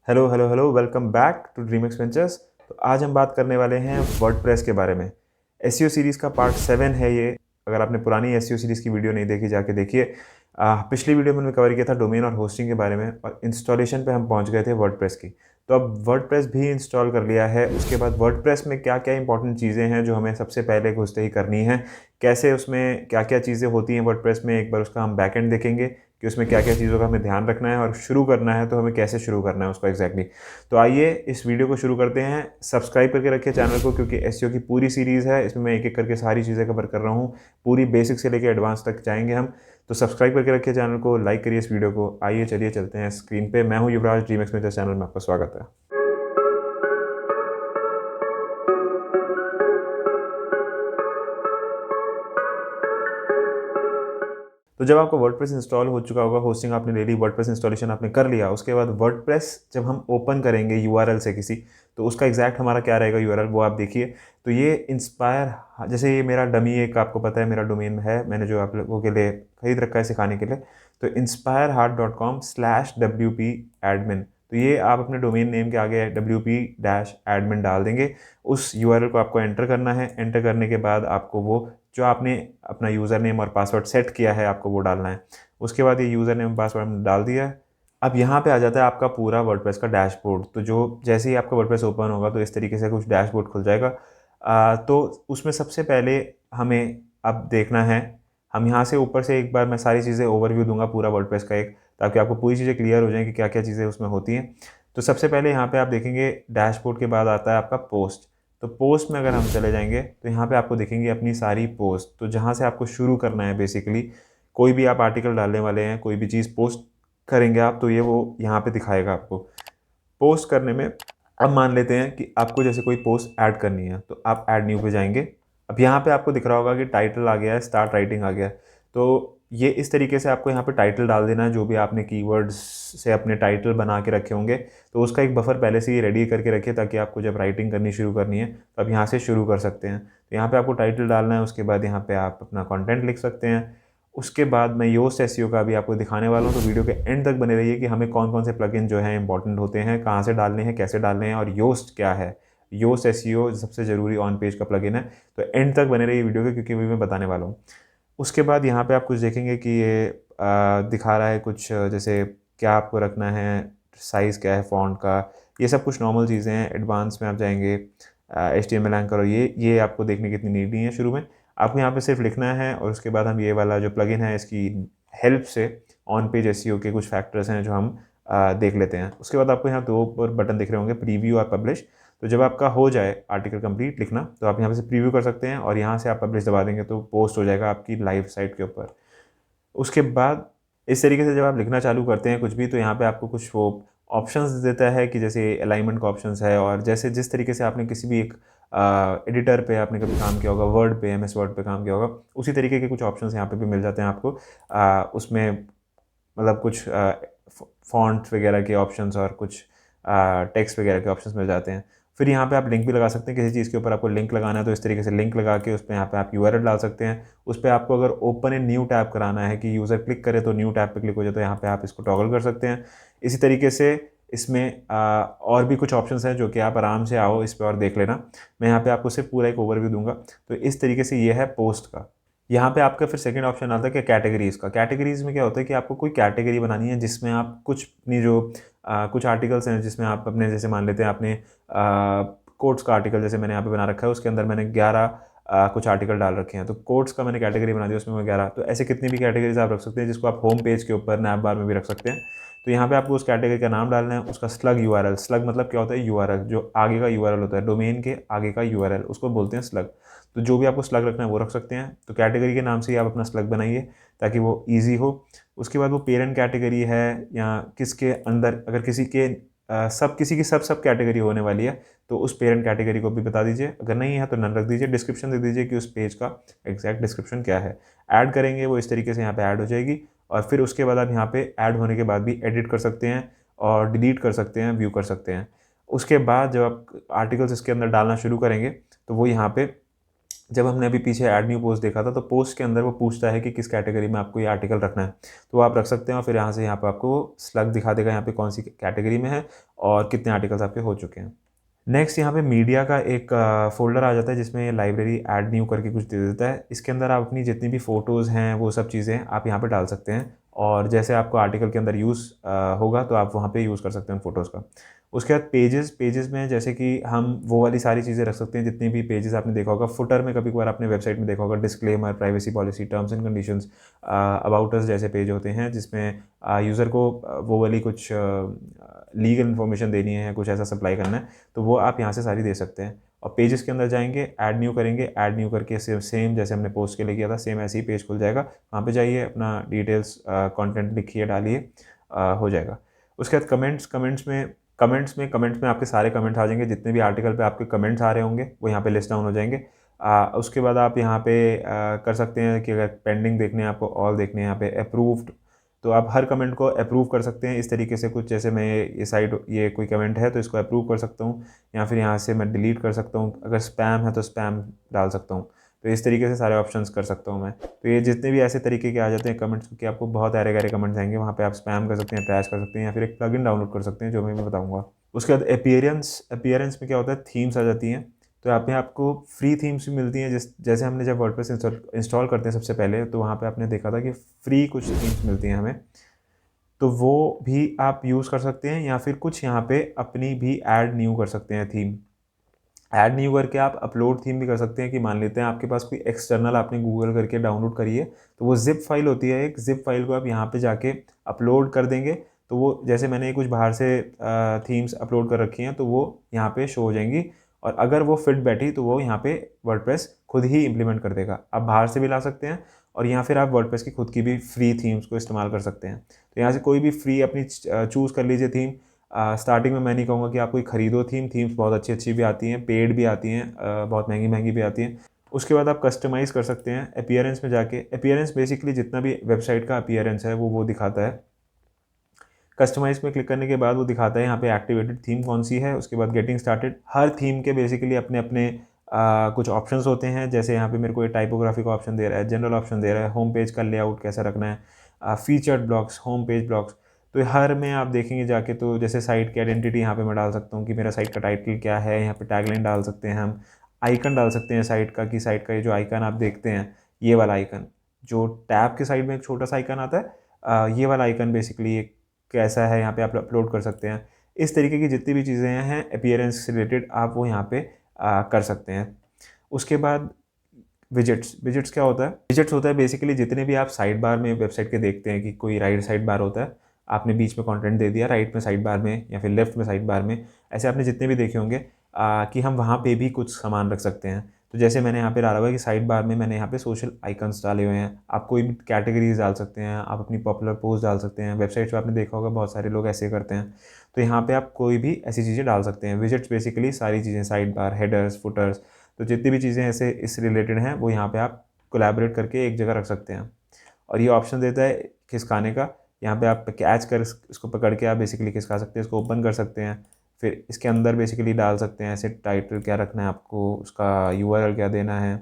Hello hello hello, welcome back to dream एक्सपेंचर्स। तो आज हम बात करने वाले हैं वर्डप्रेस के बारे में। एसईओ सीरीज़ का पार्ट 7 है ये। अगर आपने पुरानी एसईओ सीरीज़ की वीडियो नहीं देखी, जाके देखिए। पिछली वीडियो में हमने कवर किया था डोमेन और होस्टिंग के बारे में, और इंस्टॉलेशन पे हम पहुंच गए थे वर्डप्रेस की। तो अब वर्डप्रेस भी इंस्टॉल कर लिया है। उसके बाद वर्डप्रेस में क्या क्या इंपॉर्टेंट चीज़ें हैं जो हमें सबसे पहले घुसते ही करनी है, कैसे उसमें क्या क्या चीज़ें होती हैं वर्डप्रेस में, एक बार उसका हम बैकएंड देखेंगे कि उसमें क्या क्या चीज़ों का हमें ध्यान रखना है, और शुरू करना है तो हमें कैसे शुरू करना है उसको एग्जैक्टली। तो आइए इस वीडियो को शुरू करते हैं। सब्सक्राइब करके रखिए चैनल को, क्योंकि एसईओ की पूरी सीरीज़ है, इसमें मैं एक एक करके सारी चीज़ें कवर कर रहा हूँ। पूरी बेसिक से लेकर एडवांस तक जाएंगे हम। तो सब्सक्राइब करके रखिए चैनल को, लाइक करिए इस वीडियो को। आइए चलिए चलते हैं स्क्रीन पे। मैं हूँ युवराज, ड्रीम एक्सपेंचर चैनल में आपका स्वागत है। तो जब आपका वर्डप्रेस इंस्टॉल हो चुका होगा, होस्टिंग आपने ले ली, वर्डप्रेस इंस्टॉलेशन आपने कर लिया, उसके बाद वर्डप्रेस जब हम ओपन करेंगे यूआरएल से किसी, तो उसका एग्जैक्ट हमारा क्या रहेगा यूआरएल, वो आप देखिए। तो ये इंस्पायर, जैसे ये मेरा डमी एक आपको पता है मेरा डोमेन है, मैंने जो आप लोगों के लिए खरीद रखा है सिखाने के लिए। तो inspireheart.com/wp-admin, तो ये आप अपने डोमेन नेम के आगे wp-admin डाल देंगे। उस यूआरएल को आपको एंटर करना है। एंटर करने के बाद आपको वो जो आपने अपना यूज़र नेम और पासवर्ड सेट किया है, आपको वो डालना है। उसके बाद ये यूज़र नेम पासवर्ड हमने डाल दिया है। अब यहाँ पे आ जाता है आपका पूरा वर्डप्रेस का डैशबोर्ड। तो जो जैसे ही आपका वर्डप्रेस ओपन होगा, तो इस तरीके से कुछ डैशबोर्ड खुल जाएगा। तो उसमें सबसे पहले हमें अब देखना है, हम यहाँ से ऊपर से एक बार मैं सारी चीज़ें ओवरव्यू दूंगा पूरा वर्डप्रेस का एक, ताकि आपको पूरी चीज़ें क्लियर हो जाएं कि क्या क्या चीज़ें उसमें होती हैं। तो सबसे पहले यहाँ पे आप देखेंगे डैशबोर्ड के बाद आता है आपका पोस्ट। तो पोस्ट में अगर हम चले जाएंगे, तो यहाँ पे आपको दिखेंगी अपनी सारी पोस्ट। तो जहाँ से आपको शुरू करना है बेसिकली, कोई भी आप आर्टिकल डालने वाले हैं, कोई भी चीज़ पोस्ट करेंगे आप, तो ये वो यहाँ पे दिखाएगा आपको। पोस्ट करने में अब मान लेते हैं कि आपको जैसे कोई पोस्ट ऐड करनी है, तो आप ऐड न्यू पे जाएंगे। अब यहाँ पे आपको दिख रहा होगा कि टाइटल आ गया है, स्टार्ट राइटिंग आ गया है। तो ये इस तरीके से आपको यहाँ पे टाइटल डाल देना है, जो भी आपने कीवर्ड्स से अपने टाइटल बना के रखे होंगे। तो उसका एक बफर पहले से ही रेडी करके रखिए, ताकि आपको जब राइटिंग करनी शुरू करनी है तो आप यहाँ से शुरू कर सकते हैं। तो यहाँ पे आपको टाइटल डालना है, उसके बाद यहाँ पे आप अपना कंटेंट लिख सकते हैं। उसके बाद मैं योस्ट एसईओ का भी आपको दिखाने वाला हूँ, तो वीडियो के एंड तक बने रहिए कि हमें कौन कौन से प्लगइन जो हैं इंपॉर्टेंट होते हैं, कहाँ से डालने हैं, कैसे डालने हैं, और योस्ट क्या है। योस्ट एसईओ सबसे ज़रूरी ऑन पेज का प्लगइन है। तो एंड तक बने रहिए वीडियो के, क्योंकि भी मैं बताने वाला हूँ। उसके बाद यहाँ पे आप कुछ देखेंगे कि ये दिखा रहा है कुछ, जैसे क्या आपको रखना है, साइज़ क्या है फ़ॉन्ट का, ये सब कुछ नॉर्मल चीज़ें हैं। एडवांस में आप जाएंगे, HTML एंकर, और ये आपको देखने की इतनी नीड नहीं है शुरू में। आपको यहाँ पे सिर्फ लिखना है, और उसके बाद हम ये वाला जो प्लगइन है, इसकी हेल्प से ऑन पेज एसईओ के कुछ फैक्टर्स हैं जो हम देख लेते हैं। उसके बाद आपको यहाँ दो बटन दिख रहे होंगे, प्रीव्यू और पब्लिश। तो जब आपका हो जाए आर्टिकल कंप्लीट लिखना, तो आप यहाँ पे से प्रीव्यू कर सकते हैं, और यहाँ से आप पब्लिश दबा देंगे तो पोस्ट हो जाएगा आपकी लाइव साइट के ऊपर। उसके बाद इस तरीके से जब आप लिखना चालू करते हैं कुछ भी, तो यहाँ पे आपको कुछ वो ऑप्शंस देता है कि जैसे अलाइनमेंट का ऑप्शंस है, और जैसे जिस तरीके से आपने किसी भी एक एडिटर पे आपने कभी काम किया होगा, वर्ड पे, एमएस वर्ड पे काम किया होगा, उसी तरीके के कुछ ऑप्शंस यहाँ पे भी मिल जाते हैं आपको। उसमें मतलब कुछ फॉन्ट वगैरह के ऑप्शंस और कुछ टेक्स्ट वगैरह के ऑप्शंस मिल जाते हैं। फिर यहाँ पे आप लिंक भी लगा सकते हैं, किसी चीज़ के ऊपर आपको लिंक लगाना है तो इस तरीके से लिंक लगा के उस पर यहाँ पे आप यूआरएल डाल सकते हैं। उस पर आपको अगर ओपन ए न्यू टैब कराना है कि यूज़र क्लिक करे तो न्यू टैब पे क्लिक हो जाए, तो यहाँ पे आप इसको टॉगल कर सकते हैं। इसी तरीके से इसमें और भी कुछ ऑप्शंस हैं जो कि आप आराम से आओ इस पर और देख लेना। मैं यहाँ पे आपको सिर्फ पूरा एक ओवरव्यू दूंगा। तो इस तरीके से ये है पोस्ट का। यहाँ पे आपका फिर सेकंड ऑप्शन आता है कि कैटेगरीज़ का। कैटेगरीज़ में क्या होता है कि आपको कोई कैटेगरी बनानी है जिसमें आप कुछ अपनी जो कुछ आर्टिकल्स हैं, जिसमें आप अपने, जैसे मान लेते हैं आपने कोट्स का आर्टिकल जैसे मैंने यहाँ पे बना रखा है, उसके अंदर मैंने 11 कुछ आर्टिकल डाल रखे हैं। तो कोट्स का मैंने कैटेगरी बना दिया, उसमें मैं 11। तो ऐसे कितनी भी कैटेगरीज आप रख सकते हैं, जिसको आप होम पेज के ऊपर नैप बार में भी रख सकते हैं। तो यहाँ पे आपको उस कैटेगरी का नाम डालना है, उसका स्लग यूआरएल। स्लग मतलब क्या होता है, यूआरएल जो आगे का यूआरएल होता है, डोमेन के आगे का यूआरएल, उसको बोलते हैं स्लग। तो जो भी आपको स्लग रखना है वो रख सकते हैं। तो कैटेगरी के नाम से ही आप अपना स्लग बनाइए, ताकि वो ईजी हो। उसके बाद वो पेरेंट कैटेगरी है या किसके अंदर, अगर किसी के सब किसी की सब कैटेगरी होने वाली है, तो उस पेरेंट कैटेगरी को भी बता दीजिए। अगर नहीं है तो नन रख दीजिए। डिस्क्रिप्शन दे दीजिए कि उस पेज का एग्जैक्ट डिस्क्रिप्शन क्या है। ऐड करेंगे वो इस तरीके से यहाँ पे ऐड हो जाएगी, और फिर उसके बाद आप यहाँ पे ऐड होने के बाद भी एडिट कर सकते हैं, और डिलीट कर सकते हैं, व्यू कर सकते हैं। उसके बाद जब आप आर्टिकल्स इसके अंदर डालना शुरू करेंगे, तो वो यहाँ पे जब हमने अभी पीछे ऐड न्यू पोस्ट देखा था, तो पोस्ट के अंदर वो पूछता है कि किस कैटेगरी में आपको ये आर्टिकल रखना है, तो वो आप रख सकते हैं और फिर यहाँ से यहाँ पर आपको स्लग दिखा देगा यहाँ पे कौन सी कैटेगरी में है और कितने आर्टिकल्स आपके हो चुके हैं। नेक्स्ट यहाँ पे मीडिया का एक फ़ोल्डर आ जाता है जिसमें ये लाइब्रेरी ऐड न्यू करके कुछ दे देता है। इसके अंदर आप अपनी जितनी भी फ़ोटोज़ हैं वो सब चीज़ें आप यहाँ पे डाल सकते हैं और जैसे आपको आर्टिकल के अंदर यूज़ होगा तो आप वहाँ पे यूज़ कर सकते हैं उन फ़ोटोज़ का। उसके बाद पेजेस में जैसे कि हम वो वाली सारी चीज़ें रख सकते हैं जितनी भी पेजेस आपने देखा होगा। फुटर में कभी कभार आपने वेबसाइट में देखा होगा disclaimer, privacy policy, terms and conditions, about us जैसे पेज होते हैं जिसमें यूज़र को वो वाली कुछ लीगल इन्फॉर्मेशन देनी है, कुछ ऐसा सप्लाई करना है, तो वो आप यहाँ से सारी दे सकते हैं। और पेजेस के अंदर जाएंगे, ऐड न्यू करेंगे, ऐड न्यू करके सेम जैसे हमने पोस्ट के लिए किया था सेम ऐसे ही पेज खुल जाएगा। वहाँ पे जाइए, अपना डिटेल्स कंटेंट लिखिए, डालिए, हो जाएगा। उसके बाद कमेंट्स में आपके सारे कमेंट्स आ जाएंगे, जितने भी आर्टिकल पे आपके कमेंट्स आ रहे होंगे वो यहाँ पे लिस्ट डाउन हो जाएंगे। उसके बाद आप यहाँ पे कर सकते हैं कि अगर पेंडिंग देखने हैं आपको, ऑल देखने हैं, यहाँ पे अप्रूव्ड, तो आप हर कमेंट को अप्रूव कर सकते हैं इस तरीके से। कुछ जैसे मैं ये कोई कमेंट है तो इसको अप्रूव कर सकता हूँ, या फिर यहाँ से मैं डिलीट कर सकता हूँ। अगर स्पैम है तो स्पैम डाल सकता हूँ। तो इस तरीके से सारे ऑप्शंस कर सकता हूँ मैं। तो ये जितने भी ऐसे तरीके के आ जाते हैं कमेंट्स कि आपको बहुत ऐरे गहरे कमेंट्स आएंगे, वहाँ पे आप स्पैम कर सकते हैं, ट्रैश कर सकते हैं, या फिर एक प्लगइन डाउनलोड कर सकते हैं जो मैं बताऊँगा। उसके बाद अपीयरेंस में क्या होता है, थीम्स आ जाती हैं। तो यहाँ पे आपको फ्री थीम्स भी मिलती हैं। जैसे हमने जब वर्डप्रेस इंस्टॉल करते हैं सबसे पहले, तो वहाँ पे आपने देखा था कि फ्री कुछ थीम्स मिलती हैं हमें, तो वो भी आप यूज़ कर सकते हैं। या फिर कुछ यहाँ पे अपनी भी ऐड न्यू कर सकते हैं थीम। ऐड न्यू करके आप अपलोड थीम भी कर सकते हैं कि मान लेते हैं आपके पास कोई एक्सटर्नल आपने गूगल करके डाउनलोड करी है, तो वो ज़िप फाइल होती है, एक ज़िप फाइल को आप यहाँ पे जाके अपलोड कर देंगे, तो वो जैसे मैंने कुछ बाहर से थीम्स अपलोड कर रखी हैं तो वो यहाँ पे शो हो जाएंगी। और अगर वो फिट बैठी तो वो यहाँ पे वर्डप्रेस खुद ही इम्प्लीमेंट कर देगा। आप बाहर से भी ला सकते हैं और यहाँ फिर आप वर्डप्रेस की खुद की भी फ्री थीम्स को इस्तेमाल कर सकते हैं। तो यहाँ से कोई भी फ्री अपनी चूज़ कर लीजिए थीम। स्टार्टिंग में मैं नहीं कहूँगा कि आप कोई खरीदो थीम्स बहुत अच्छी अच्छी भी आती हैं, पेड भी आती हैं, बहुत महंगी महंगी भी आती हैं। उसके बाद आप कस्टमाइज़ कर सकते हैं अपीयरेंस में जाके। अपीयरेंस बेसिकली जितना भी वेबसाइट का अपीयरेंस है वो दिखाता है। कस्टमाइज़ में क्लिक करने के बाद वो दिखाता है यहाँ पे एक्टिवेटेड थीम कौन सी है। उसके बाद गेटिंग स्टार्टेड। हर थीम के बेसिकली अपने अपने कुछ ऑप्शंस होते हैं। जैसे यहाँ पे मेरे को ये टाइपोग्राफी का ऑप्शन दे रहा है, जनरल ऑप्शन दे रहा है, होम पेज का लेआउट कैसा रखना है, featured blocks, home page blocks. तो हर में आप देखेंगे जाके, तो जैसे साइट की आइडेंटिटी यहाँ पे मैं डाल सकता हूँ कि मेरा साइट का टाइटल क्या है। यहाँ पे टैगलाइन डाल सकते हैं हम, आइकन डाल सकते हैं साइट का, कि साइट का ये जो आइकन आप देखते हैं, ये वाला आइकन जो टैब के साइड में एक छोटा सा आइकन आता है, ये वाला आइकन बेसिकली एक कैसा है, यहाँ पे आप अपलोड कर सकते हैं। इस तरीके की जितनी भी चीज़ें हैं अपीयरेंस से रिलेटेड आप वो यहाँ पे कर सकते हैं। उसके बाद विजिट्स क्या होता है? विजिट्स होता है बेसिकली जितने भी आप साइड बार में वेबसाइट के देखते हैं कि कोई राइट साइड बार होता है, आपने बीच में कंटेंट दे दिया, राइट में साइड बार में या फिर लेफ्ट में साइड बार में, ऐसे आपने जितने भी देखे होंगे कि हम वहाँ पे भी कुछ सामान रख सकते हैं। तो जैसे मैंने यहाँ पे डाला हुआ है कि साइड बार में मैंने यहाँ पे सोशल आइकन्स डाले हुए हैं। आप कोई भी कैटेगरीज डाल सकते हैं, आप अपनी पॉपुलर पोस्ट डाल सकते हैं। वेबसाइट पे आपने देखा होगा बहुत सारे लोग ऐसे करते हैं। तो यहाँ पे आप कोई भी ऐसी चीज़ें डाल सकते हैं। विजिट्स बेसिकली सारी चीज़ें, साइड बार, हेडर्स, फुटर्स, तो जितनी भी चीज़ें ऐसे इस रिलेटेड हैं वो यहाँ पे आप कोलैबोरेट करके एक जगह रख सकते हैं। और ये ऑप्शन देता है खिसकाने का। यहाँ पे आप कैच कर इसको पकड़ के आप बेसिकली खिसका सकते हैं, इसको ओपन कर सकते हैं। फिर इसके अंदर बेसिकली डाल सकते हैं ऐसे टाइटल क्या रखना है आपको, उसका यूआरएल क्या देना है,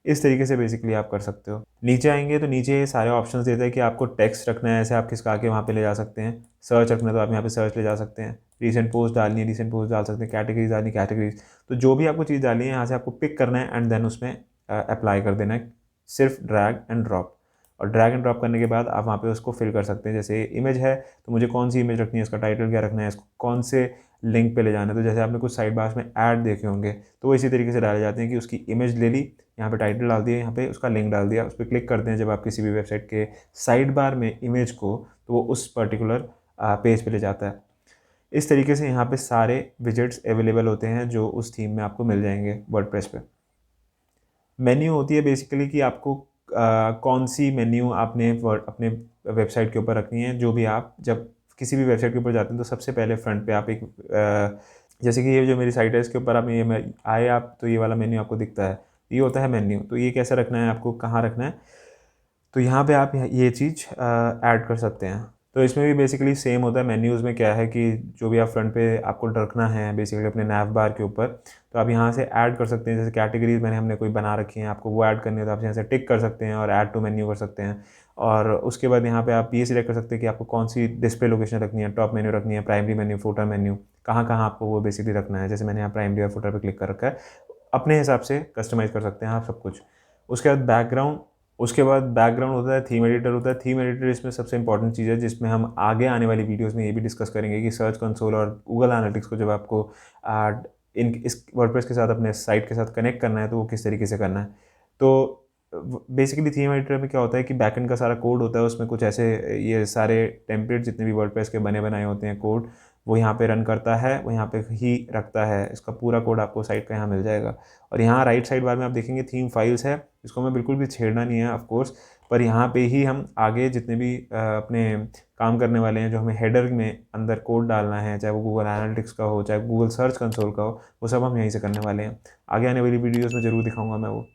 इस तरीके से बेसिकली आप कर सकते हो। नीचे आएंगे तो नीचे सारे ऑप्शंस देते हैं कि आपको टेक्स्ट रखना है, ऐसे आप खिसका के वहाँ पे ले जा सकते हैं। सर्च रखना है तो आप यहाँ पे सर्च ले जा सकते हैं। रीसेंट पोस्ट डालनी है, रीसेंट पोस्ट डाल सकते हैं। कैटेगरीज डालनी, कैटेगरीज। तो जो भी आपको चीज़ डालनी है यहाँ से आपको पिक करना है एंड देन उसमें अप्लाई कर देना है, सिर्फ ड्रैग एंड ड्रॉप। और ड्रैग एंड ड्रॉप करने के बाद आप वहाँ पे उसको फिल कर सकते हैं। जैसे इमेज है तो मुझे कौन सी इमेज रखनी है, इसका टाइटल क्या रखना है, इसको कौन से लिंक पे ले जाना है। तो जैसे आपने कुछ साइड बार्स में ऐड देखे होंगे तो वो इसी तरीके से डाले जाते हैं कि उसकी इमेज ले ली, यहाँ पे टाइटल डाल दिया, यहाँ पे उसका लिंक डाल दिया, उस पर क्लिक करते हैं जब आप किसी भी वेबसाइट के साइड बार में इमेज को, तो वो उस पर्टिकुलर पेज पे ले जाता है। इस तरीके से यहाँ पे सारे विजेट्स अवेलेबल होते हैं जो उस थीम में आपको मिल जाएंगे वर्डप्रेस पे। मेन्यू होती है बेसिकली कि आपको कौन सी मेन्यू आपने अपने वेबसाइट के ऊपर रखनी है। जो भी आप जब किसी भी वेबसाइट के ऊपर जाते हैं तो सबसे पहले फ्रंट पे आप एक जैसे कि ये जो मेरी साइट है इसके ऊपर आप ये आए आप तो ये वाला मेन्यू आपको दिखता है, ये होता है मेन्यू। तो ये कैसे रखना है, आपको कहाँ रखना है, तो यहाँ पे आप ये चीज़ ऐड कर सकते हैं। तो इसमें भी बेसिकली सेम होता है। मेन्यूज़ में क्या है कि जो भी आप फ्रंट पे आपको रखना है बेसिकली अपने नैव बार के ऊपर, तो आप यहाँ से ऐड कर सकते हैं। जैसे कैटेगरीज हमने कोई बना रखी हैं, आपको वो ऐड करनी है तो आप यहाँ से टिक कर सकते हैं और ऐड टू मेन्यू कर सकते हैं। और उसके बाद यहाँ पे आप ये सिलेक्ट कर सकते हैं कि आपको कौन सी डिस्प्ले लोकेशन रखनी है, टॉप मेन्यू रखनी है, प्राइमरी मेन्यू, फुटर मेन्यू, कहाँ कहाँ आपको वो बेसिकली रखना है। जैसे मैंने यहाँ प्राइमरी और फुटर पर क्लिक कर रखा है, अपने हिसाब से कस्टमाइज़ कर सकते हैं आप सब कुछ। उसके बाद बैकग्राउंड होता है, थीम एडिटर होता है। थीम एडिटर इसमें सबसे इंपॉर्टेंट चीज़ है, जिसमें हम आगे आने वाली वीडियोस में ये भी डिस्कस करेंगे कि सर्च कंसोल और गूगल एनालिटिक्स को जब आपको इस वर्डप्रेस के साथ अपने साइट के साथ कनेक्ट करना है तो वो किस तरीके से करना है। तो बेसिकली थीम एडिटर में क्या होता है कि बैकएंड का सारा कोड होता है, उसमें कुछ ऐसे ये सारे टेम्पलेट जितने भी वर्डप्रेस के बने बनाए होते हैं कोड, वो यहाँ पे रन करता है, वो यहाँ पे ही रखता है। इसका पूरा कोड आपको साइट का यहाँ मिल जाएगा। और यहाँ राइट साइड बार में आप देखेंगे थीम फाइल्स है, इसको हमें बिल्कुल भी छेड़ना नहीं है ऑफ कोर्स, पर यहाँ पे ही हम आगे जितने भी अपने काम करने वाले हैं, जो हमें हेडर में अंदर कोड डालना है, चाहे वो गूगल एनालिटिक्स का हो, चाहे गूगल सर्च कंसोल का हो, वो सब हम यहीं से करने वाले हैं। आगे आने वाली वीडियोज़ में ज़रूर दिखाऊँगा मैं वो।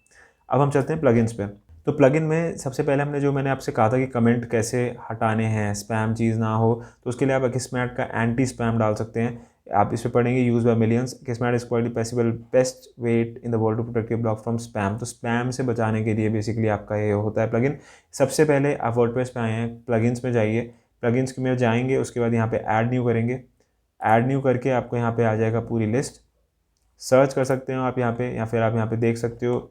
अब हम चलते हैं प्लगइन्स पे। तो प्लगइन में सबसे पहले मैंने आपसे कहा था कि कमेंट कैसे हटाने हैं, स्पैम चीज़ ना हो, तो उसके लिए आप Akismet का एंटी स्पैम डाल सकते हैं। आप इस पे पढ़ेंगे use by millions, Akismet is quietly possible best way in the world to protect your blog from spam. तो स्पैम से बचाने के लिए बेसिकली आपका ये होता है प्लगइन। सबसे पहले आप वर्डप्रेस पे आए हैं, प्लगइन्स में जाइए, प्लगइन्स में जाएंगे, उसके बाद यहाँ पे ऐड न्यू करेंगे। ऐड न्यू करके आपको यहाँ पे आ जाएगा पूरी लिस्ट, सर्च कर सकते हो आप यहाँ पे, या फिर आप यहाँ पे देख सकते हो,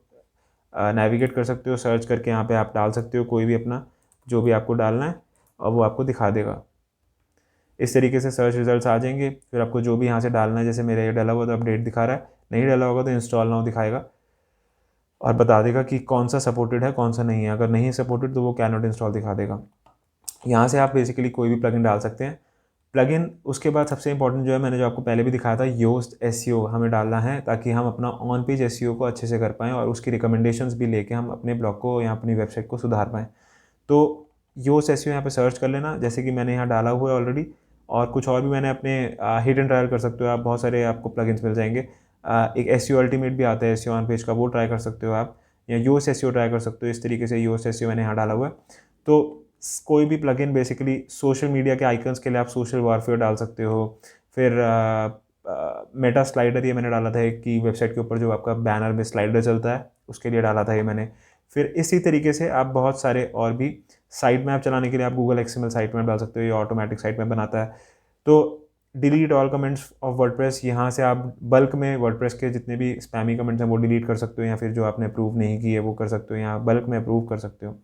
नेविगेट कर सकते हो, सर्च करके यहाँ पे आप डाल सकते हो कोई भी अपना जो भी आपको डालना है और वो आपको दिखा देगा। इस तरीके से सर्च रिजल्ट्स आ जाएंगे। फिर आपको जो भी यहाँ से डालना है, जैसे मेरा ये डाला हुआ तो अपडेट दिखा रहा है, नहीं डाला होगा तो इंस्टॉल नाउ दिखाएगा और बता देगा कि कौन सा सपोर्टेड है कौन सा नहीं है। अगर नहीं सपोर्टेड तो वो कैन नॉट इंस्टॉल दिखा देगा। यहाँ से आप बेसिकली कोई भी प्लगइन डाल सकते हैं। प्लगइन उसके बाद सबसे इंपॉर्टेंट जो है, मैंने जो आपको पहले भी दिखाया था, योस्ट एसईओ हमें डालना है, ताकि हम अपना ऑन पेज एसईओ को अच्छे से कर पाएँ और उसकी रिकमेंडेशंस भी लेके हम अपने ब्लॉग को या अपनी वेबसाइट को सुधार पाएँ। तो योस्ट एसईओ यहाँ पे सर्च कर लेना, जैसे कि मैंने यहाँ डाला हुआ है ऑलरेडी। और कुछ और भी मैंने अपने हिट एंड ट्रायल कर सकते हो आप, बहुत सारे आपको प्लगइन्स मिल जाएंगे। एक एसईओ अल्टीमेट भी आता है एसईओ ऑन पेज का, वो ट्राई कर सकते हो आप, या योस्ट एसईओ ट्राई कर सकते हो। इस तरीके से योस्ट एसईओ मैंने यहाँ डाला हुआ है। तो कोई भी प्लगइन बेसिकली सोशल मीडिया के आइकन्स के लिए आप सोशल वारफेयर डाल सकते हो। फिर मेटा स्लाइडर ये मैंने डाला था कि वेबसाइट के ऊपर जो आपका बैनर में स्लाइडर चलता है उसके लिए डाला था ये मैंने। फिर इसी तरीके से आप बहुत सारे और भी साइट मैप चलाने के लिए आप गूगल XML साइट मैप डाल सकते हो, ये ऑटोमेटिक साइट मैप बनाता है। तो delete all comments of WordPress, यहाँ से आप बल्क में वर्डप्रेस के जितने भी स्पैमी कमेंट्स हैं वो डिलीट कर सकते हो, या फिर जो आपने अप्रूव नहीं किए वो कर सकते हो, यहाँ बल्क में अप्रूव कर सकते हो।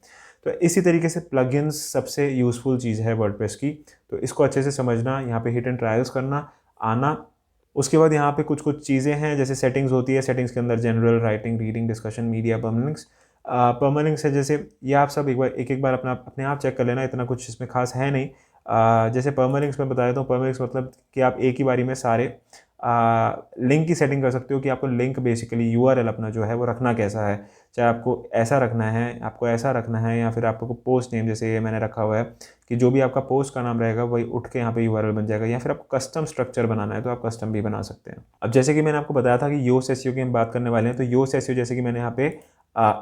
तो इसी तरीके से प्लगइन्स सबसे यूज़फुल चीज़ है वर्डप्रेस की। तो इसको अच्छे से समझना, यहाँ पे हिट एंड ट्रायल्स करना आना। उसके बाद यहाँ पे कुछ कुछ चीज़ें हैं, जैसे सेटिंग्स होती है, सेटिंग्स के अंदर general, writing, reading, discussion, media, permanence. Permanence है जैसे, ये आप सब एक बार अपने आप चेक कर लेना, इतना कुछ इसमें खास है नहीं। जैसे परमानेंस में बता देता हूँ। परमानेंस मतलब कि आप एक ही बारी में सारे लिंक की सेटिंग कर सकते हो कि आपको लिंक बेसिकली URL अपना जो है वो रखना कैसा है, चाहे आपको ऐसा रखना है, आपको ऐसा रखना है, या फिर आपको पोस्ट नेम, जैसे ये मैंने रखा हुआ है कि जो भी आपका पोस्ट का नाम रहेगा वही उठ के यहाँ पे URL बन जाएगा, या फिर आपको कस्टम स्ट्रक्चर बनाना है तो आप कस्टम भी बना सकते हैं। अब जैसे कि मैंने आपको बताया था कि योस्ट एसईओ की हम बात करने वाले हैं, तो योस्ट एसईओ जैसे कि मैंने यहाँ पे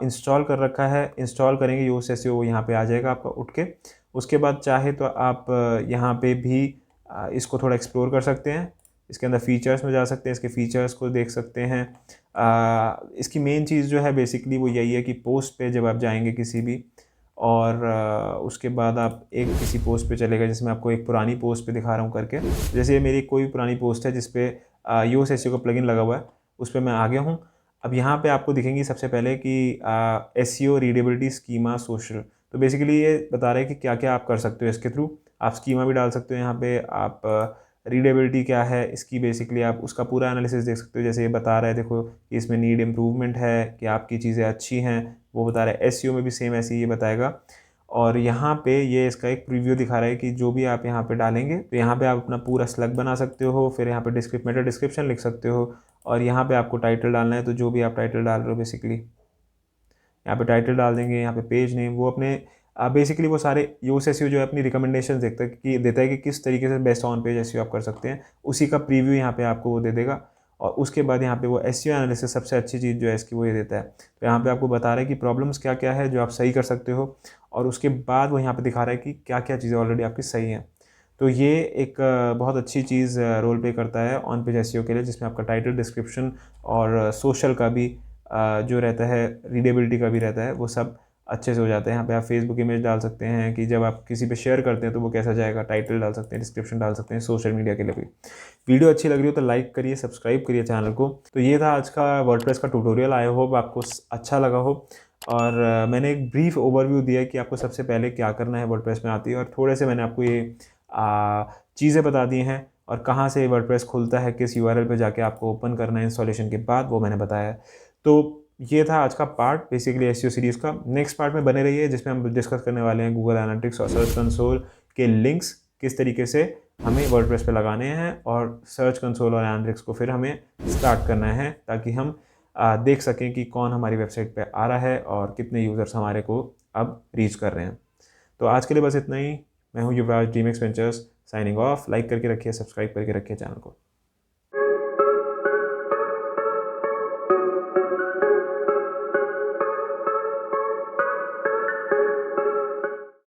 इंस्टॉल कर रखा है, इंस्टॉल करेंगे योस्ट एसईओ, यहाँ पे आ जाएगा आपका उठ के। उसके बाद चाहे तो आप यहाँ पे भी इसको थोड़ा एक्सप्लोर कर सकते हैं, इसके अंदर फीचर्स में जा सकते हैं, इसके फीचर्स को देख सकते हैं। इसकी मेन चीज़ जो है बेसिकली वो यही है कि पोस्ट पे जब आप जाएंगे किसी भी, और उसके बाद आप एक किसी पोस्ट पे चलेगा, जैसे मैं आपको एक पुरानी पोस्ट पे दिखा रहा हूँ करके, जैसे ये मेरी कोई पुरानी पोस्ट है जिस पे योस्ट एसईओ का प्लगइन लगा हुआ है, उस पर मैं आ गया हूँ। अब यहाँ पे आपको दिखेंगी सबसे पहले कि एसईओ, रीडेबिलिटी, स्कीमा, सोशल। तो बेसिकली ये बता रहे हैं कि क्या क्या आप कर सकते हो इसके थ्रू। आप स्कीमा भी डाल सकते हो यहाँ पे, आप रीडेबिलिटी क्या है इसकी बेसिकली आप उसका पूरा एनालिसिस देख सकते हो। जैसे ये बता रहा है, देखो कि इसमें नीड इम्प्रूवमेंट है, कि आपकी चीज़ें अच्छी हैं, वो बता रहा है। एसईओ में भी सेम ऐसे ही ये बताएगा। और यहाँ पे ये इसका एक प्रीव्यू दिखा रहा है कि जो भी आप यहाँ पे डालेंगे तो यहाँ पे आप अपना पूरा स्लग बना सकते हो। फिर यहाँ पे मेटा डिस्क्रिप्शन लिख सकते हो, और यहाँ पे आपको टाइटल डालना है, तो जो भी आप टाइटल डाल रहे हो बेसिकली यहाँ पे टाइटल डाल देंगे। यहाँ पे पेज नेम, वो अपने बेसिकली वो सारे योस्ट एसईओ जो है अपनी रिकमेंडेशन देता है कि किस तरीके से बेस्ट ऑन पेज एसईओ आप कर सकते हैं, उसी का प्रीव्यू यहाँ पे आपको वो दे देगा। और उसके बाद यहाँ पे वो एसईओ एनालिसिस सबसे अच्छी चीज़ जो है इसकी वो ये देता है। तो यहाँ पे आपको बता रहा है कि प्रॉब्लम्स क्या क्या है जो आप सही कर सकते हो, और उसके बाद वो यहाँ पे दिखा रहा है कि क्या क्या चीज़ें ऑलरेडी आपकी सही हैं। तो ये एक बहुत अच्छी चीज़ रोल प्ले करता है ऑन पेज एसईओ के लिए, जिसमें आपका टाइटल, डिस्क्रिप्शन और सोशल का भी जो रहता है, रीडेबिलिटी का भी रहता है, वो सब अच्छे से हो जाता है। यहाँ पे आप फेसबुक इमेज डाल सकते हैं कि जब आप किसी पे शेयर करते हैं तो वो कैसा जाएगा, टाइटल डाल सकते हैं, डिस्क्रिप्शन डाल सकते हैं सोशल मीडिया के लिए भी। वीडियो अच्छी लग रही हो तो लाइक करिए, सब्सक्राइब करिए चैनल को। तो ये था आज का वर्डप्रेस का ट्यूटोरियल। आई होप आपको अच्छा लगा हो, और मैंने एक ब्रीफ ओवरव्यू दिया है कि आपको सबसे पहले क्या करना है वर्डप्रेस में आती है, और थोड़े से मैंने आपको ये चीज़ें बता दी हैं, और कहाँ से वर्डप्रेस खुलता है, किस यूआरएल पे जाके आपको ओपन करना है इंस्टॉलेशन के बाद, वो मैंने बताया है। तो ये था आज का पार्ट बेसिकली एसईओ सीरीज़ का। नेक्स्ट पार्ट में बने रहिए, जिसमें हम डिस्कस करने वाले हैं गूगल एनालिटिक्स और सर्च कंसोल के लिंक्स किस तरीके से हमें वर्डप्रेस पे लगाने हैं, और सर्च कंसोल और एनालिटिक्स को फिर हमें स्टार्ट करना है, ताकि हम देख सकें कि कौन हमारी वेबसाइट पे आ रहा है और कितने यूज़र्स हमारे को अब रीच कर रहे हैं। तो आज के लिए बस इतना ही। मैं हूँ युवराज, ड्रीमेक्स वेंचर्स, साइनिंग ऑफ। लाइक करके रखिए, सब्सक्राइब करके रखिए चैनल को।